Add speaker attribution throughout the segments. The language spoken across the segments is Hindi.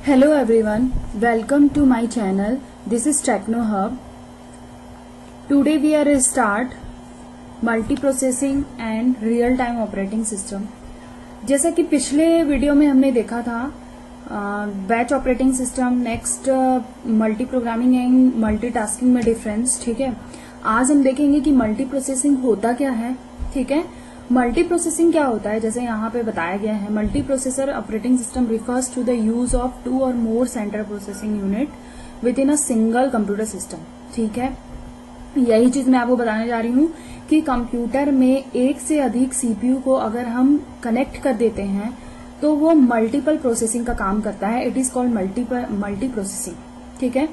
Speaker 1: Hello everyone, welcome to my channel. This is Techno Hub. Today we are start multiprocessing and real time operating system. जैसा कि पिछले वीडियो में हमने देखा था batch operating system, next multi programming and multitasking में डिफरेंस. ठीक है, आज हम देखेंगे कि मल्टी प्रोसेसिंग होता क्या है. ठीक है, मल्टी प्रोसेसिंग क्या होता है. जैसे यहाँ पे बताया गया है, multiprocessor operating system refers to the use of 2 or more central processing unit within a single computer system. ठीक है, यही चीज मैं आपको बताने जा रही हूँ कि कंप्यूटर में एक से अधिक सीपीयू को अगर हम कनेक्ट कर देते हैं तो वो मल्टीपल प्रोसेसिंग का काम करता है. It is called multi processing. ठीक है,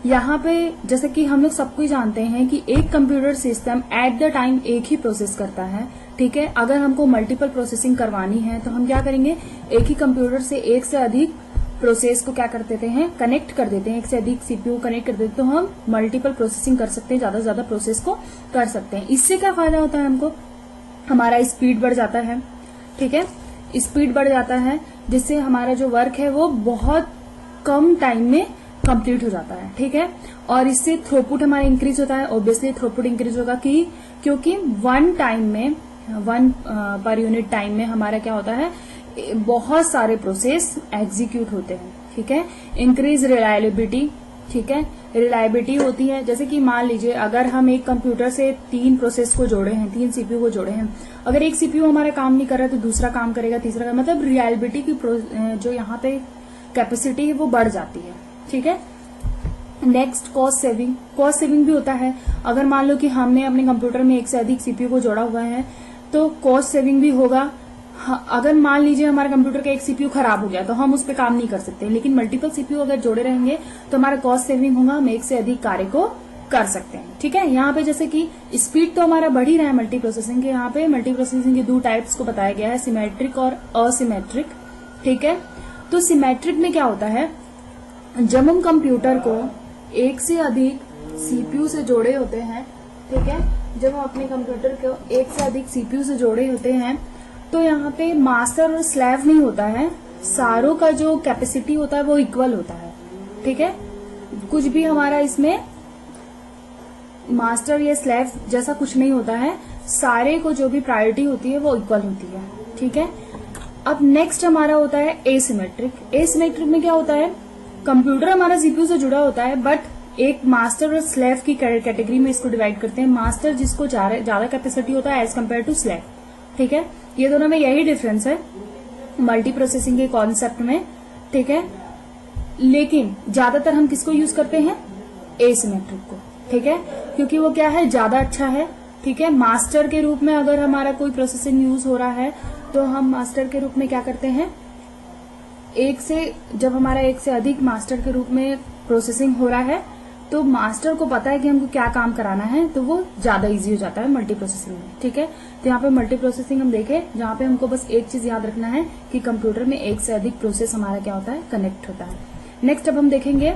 Speaker 1: यहाँ पे जैसे कि हम लोग सबको ही जानते हैं कि एक computer system at the time एक ही प्रोसेस करता है. ठीक है, अगर हमको मल्टीपल प्रोसेसिंग करवानी है तो हम क्या करेंगे, एक ही कंप्यूटर से एक से अधिक प्रोसेस को क्या कर देते हैं, कनेक्ट कर देते हैं. एक से अधिक सीपीयू कनेक्ट कर देते हैं तो हम मल्टीपल प्रोसेसिंग कर सकते हैं, ज्यादा से ज्यादा प्रोसेस को कर सकते हैं. इससे क्या फायदा होता है हमको, हमारा स्पीड बढ़ जाता है. ठीक है, स्पीड बढ़ जाता है जिससे हमारा जो वर्क है वो बहुत कम टाइम में कंप्लीट हो जाता है. ठीक है, और इससे थ्रूपुट हमारा इंक्रीज होता है. ऑब्वियसली थ्रूपुट इंक्रीज होगा क्योंकि वन पर यूनिट टाइम में हमारा क्या होता है, बहुत सारे प्रोसेस एग्जीक्यूट होते हैं. ठीक है, इंक्रीज रिलायबिलिटी. ठीक है, रिलायबिलिटी होती है जैसे कि मान लीजिए अगर हम एक कंप्यूटर से 3 प्रोसेस को जोड़े हैं, 3 सीपीयू को जोड़े हैं, अगर एक सीपीयू हमारा काम नहीं कर रहा है तो दूसरा काम करेगा, तीसरा मतलब रिलायबिलिटी की जो यहाँ पे कैपेसिटी है वो बढ़ जाती है. ठीक है, next cost saving. Cost saving भी होता है. अगर मान लो कि हमने अपने कंप्यूटर में एक से अधिक सीपीयू को जोड़ा हुआ है तो कॉस्ट सेविंग भी होगा. अगर मान लीजिए हमारे कंप्यूटर का एक सीपीयू खराब हो गया तो हम उस पर काम नहीं कर सकते, लेकिन मल्टीपल सीपीयू अगर जोड़े रहेंगे तो हमारा कॉस्ट सेविंग होगा, हम एक से अधिक कार्य को कर सकते हैं. ठीक है, यहाँ पे जैसे कि स्पीड तो हमारा बढ़ ही रहा है मल्टी प्रोसेसिंग के. यहाँ पे मल्टी प्रोसेसिंग के 2 टाइप्स को बताया गया है, सिमेट्रिक और असिमेट्रिक. ठीक है, तो सिमेट्रिक में क्या होता है, जब हम कंप्यूटर को एक से अधिक सीपीयू से जोड़े होते हैं, ठीक है, जब हम अपने कंप्यूटर को एक से अधिक सीपीयू से जोड़े होते हैं तो यहाँ पे मास्टर और स्लेव नहीं होता है, सारों का जो कैपेसिटी होता है वो इक्वल होता है. ठीक है, कुछ भी हमारा इसमें मास्टर या स्लेव जैसा कुछ नहीं होता है, सारे को जो भी प्रायोरिटी होती है वो इक्वल होती है. ठीक है, अब नेक्स्ट हमारा होता है एसिमेट्रिक. एसिमेट्रिक में क्या होता है, कंप्यूटर हमारा सीपीयू से जुड़ा होता है बट एक मास्टर और स्लेव की कैटेगरी में इसको डिवाइड करते हैं. मास्टर जिसको ज्यादा कैपेसिटी होता है एज कम्पेयर टू स्लेव. ठीक है, ये दोनों में यही डिफरेंस है मल्टी प्रोसेसिंग के कॉन्सेप्ट में. ठीक है, लेकिन ज्यादातर हम किसको यूज करते हैं, एसिमेट्रिक को. ठीक है, क्योंकि वो क्या है, ज्यादा अच्छा है. ठीक है, मास्टर के रूप में अगर हमारा कोई प्रोसेसिंग यूज हो रहा है तो हम मास्टर के रूप में क्या करते हैं, जब हमारा एक से अधिक मास्टर के रूप में प्रोसेसिंग हो रहा है तो मास्टर को पता है कि हमको क्या काम कराना है, तो वो ज्यादा इजी हो जाता है मल्टी प्रोसेसिंग में. ठीक है, तो यहाँ पे मल्टी प्रोसेसिंग हम देखें जहाँ पे हमको बस एक चीज याद रखना है कि कंप्यूटर में एक से अधिक प्रोसेस हमारा क्या होता है, कनेक्ट होता है. नेक्स्ट अब हम देखेंगे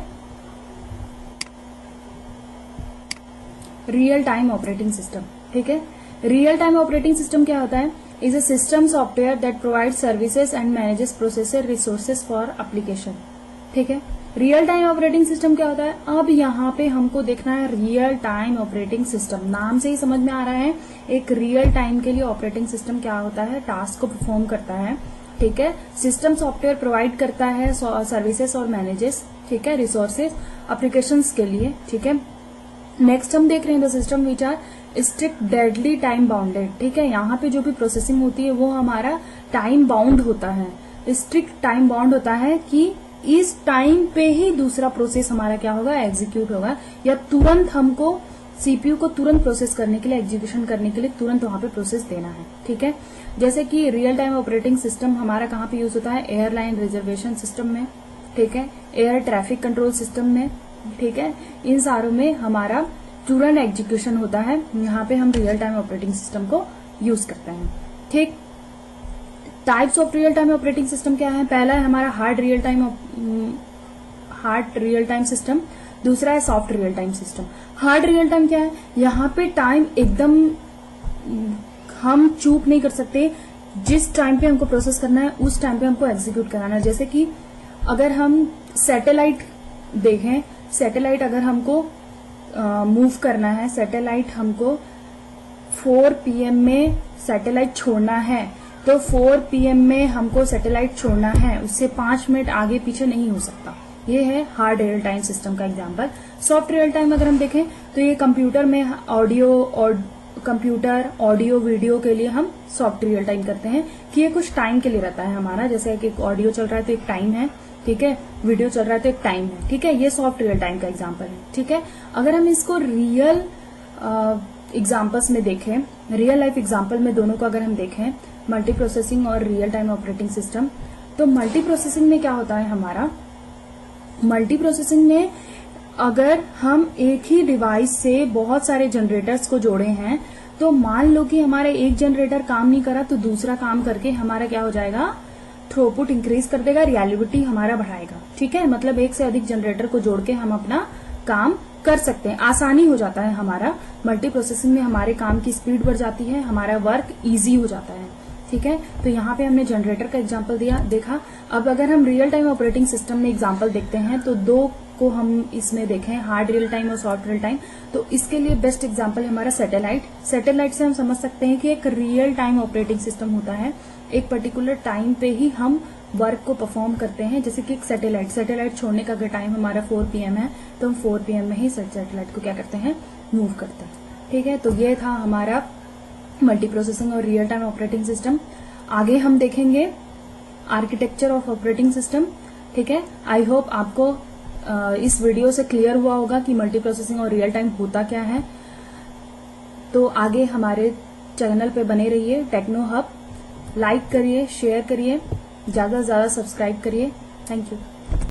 Speaker 1: रियल टाइम ऑपरेटिंग सिस्टम. ठीक है, रियल टाइम ऑपरेटिंग सिस्टम क्या होता है, is a system software that provide services and manages processor resources for application. ठीक है, रियल टाइम ऑपरेटिंग सिस्टम क्या होता है, अब यहाँ पे हमको देखना है रियल टाइम ऑपरेटिंग सिस्टम. नाम से ही समझ में आ रहा है एक रियल टाइम के लिए ऑपरेटिंग सिस्टम क्या होता है, टास्क को परफॉर्म करता है. ठीक है, सिस्टम सॉफ्टवेयर प्रोवाइड करता है सर्विसेज और मैनेजेस, ठीक है, रिसोर्सेज एप्लीकेशंस के लिए. ठीक है, नेक्स्ट हम देख रहे हैं the system which are strict deadly time bounded. ठीक है, यहाँ पे जो भी प्रोसेसिंग होती है वो हमारा टाइम बाउंड होता है, स्ट्रिक्ट टाइम बाउंड होता है कि इस टाइम पे ही दूसरा प्रोसेस हमारा क्या होगा, एग्जीक्यूट होगा, या तुरंत हमको सीपीयू को तुरंत प्रोसेस करने के लिए, एग्जीक्यूशन करने के लिए तुरंत वहां पे प्रोसेस देना है. ठीक है, जैसे कि रियल टाइम ऑपरेटिंग सिस्टम हमारा कहाँ पे यूज होता है, एयरलाइन रिजर्वेशन सिस्टम में. ठीक है, एयर ट्रैफिक कंट्रोल सिस्टम में. ठीक है, इन सारों में हमारा तुरंत एग्जीक्यूशन होता है, यहाँ पे हम रियल टाइम ऑपरेटिंग सिस्टम को यूज करते हैं. ठीक, types of real time operating system क्या है, पहला है हमारा हार्ड रियल टाइम सिस्टम, दूसरा है soft real time system. Hard real time क्या है, यहाँ पे टाइम एकदम हम चूक नहीं कर सकते, जिस टाइम पे हमको प्रोसेस करना है उस टाइम पे हमको एग्जीक्यूट कराना है. जैसे कि अगर हम सैटेलाइट देखें, सैटेलाइट अगर हमको मूव करना है, सैटेलाइट हमको 4 PM में सैटेलाइट छोड़ना है, तो 4 PM में हमको सैटेलाइट छोड़ना है, उससे 5 मिनट आगे पीछे नहीं हो सकता। ये है हार्ड रियल टाइम सिस्टम का एग्जांपल। सॉफ्ट रियल टाइम अगर हम देखें तो ये कंप्यूटर में ऑडियो वीडियो के लिए हम सॉफ्ट रियल टाइम करते हैं कि ये कुछ टाइम के लिए रहता है हमारा, जैसे कि एक ऑडियो चल रहा है तो एक टाइम है, ठीक है, वीडियो चल रहा है तो एक टाइम है, ठीक है, ये सॉफ्ट रियल टाइम का एग्जांपल है, ठीक है। अगर हम इसको रियल एग्जांपल्स में देखें, रियल लाइफ एग्जांपल में दोनों को अगर हम देखें, मल्टी प्रोसेसिंग और रियल टाइम ऑपरेटिंग सिस्टम, तो मल्टी प्रोसेसिंग में क्या होता है हमारा, मल्टी प्रोसेसिंग में अगर हम एक ही डिवाइस से बहुत सारे जनरेटर्स को जोड़े हैं, तो मान लो कि हमारा एक जनरेटर काम नहीं करा तो दूसरा काम करके हमारा क्या हो जाएगा, थ्रूपुट इंक्रीज कर देगा, रिलायबिलिटी हमारा बढ़ाएगा, ठीक है। मतलब एक से अधिक जनरेटर को जोड़ के हम अपना काम कर सकते हैं, आसानी हो जाता है हमारा। मल्टी प्रोसेसिंग में हमारे काम की स्पीड बढ़ जाती है, हमारा वर्क इजी हो जाता है, ठीक है। तो यहाँ पे हमने जनरेटर का एग्जांपल देखा। अब अगर हम रियल टाइम ऑपरेटिंग सिस्टम में एग्जांपल देखते हैं तो दो को हम इसमें देखें, हार्ड रियल टाइम और सॉफ्ट रियल टाइम, तो इसके लिए बेस्ट एग्जांपल है हमारा सैटेलाइट। सैटेलाइट से हम समझ सकते हैं कि एक रियल टाइम ऑपरेटिंग सिस्टम होता है, एक पर्टिकुलर टाइम पे ही हम वर्क को परफॉर्म करते हैं। जैसे कि एक सैटेलाइट छोड़ने का अगर टाइम हमारा 4 PM है तो हम 4 PM में ही सैटेलाइट को क्या करते हैं, मूव करते हैं, ठीक है। तो ये था हमारा मल्टी प्रोसेसिंग और रियल टाइम ऑपरेटिंग सिस्टम। आगे हम देखेंगे आर्किटेक्चर ऑफ ऑपरेटिंग सिस्टम, ठीक है। आई होप आपको इस वीडियो से क्लियर हुआ होगा कि मल्टी प्रोसेसिंग और रियल टाइम होता क्या है। तो आगे हमारे चैनल पे बने रहिए, टेक्नो हब, लाइक करिए, शेयर करिए, ज्यादा से ज्यादा सब्सक्राइब करिए। Thank you.